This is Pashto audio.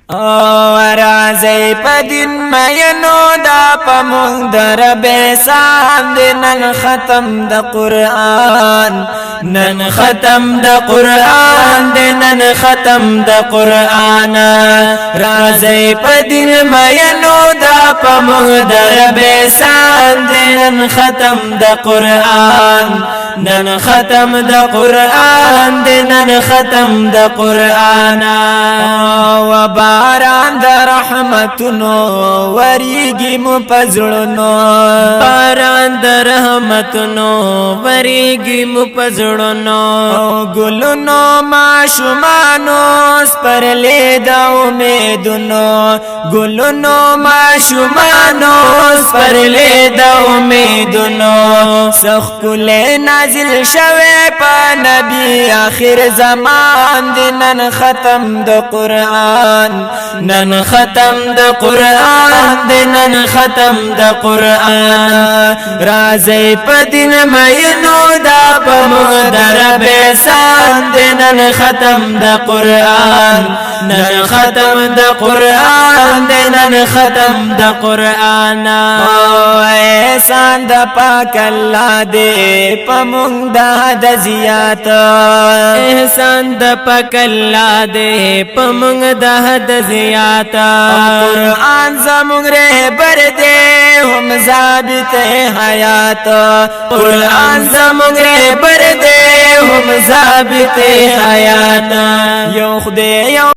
رازی پا دین مینو دا پا مونگ در بیسان دی نن ختم دا قرآن نن ختم دا قرآن دی نن ختم دا قرآن رازی پا دین مینو دا پا مونگ در بیسان دی نن ختم دا قرآن نن ختم دا قرآن دی نن ختم دا قرآن و باران دا رحمتونو وریگی مو پزړونو باران دا رحمتونو وریگی مو پزړونو ګلونو ماشومانو سپرلی دا امیدونو ګلونو ماشومانو سپرلی دا امیدونو سخکل نازل شوه پا نبی آخر زمان دی نن ختم دا قرآن نن ختم دا قرآن دی نن ختم دا قرآن رازی پا دین مینو دا پا مغدر بیسان دی نن ختم دا قرآن نن ختم دا قرآن دی نن ختم دا قرآن احسان دا پاک اللہ دی پا مونگ دا دا زیات احسان دا پاک اللہ دی پا مونگ دا دا زیات قرآن زمونگ رہبر دے ہم ضابط حیات قرآن زمونگ رہبر دے ہم ضابط حیات یو خدے یو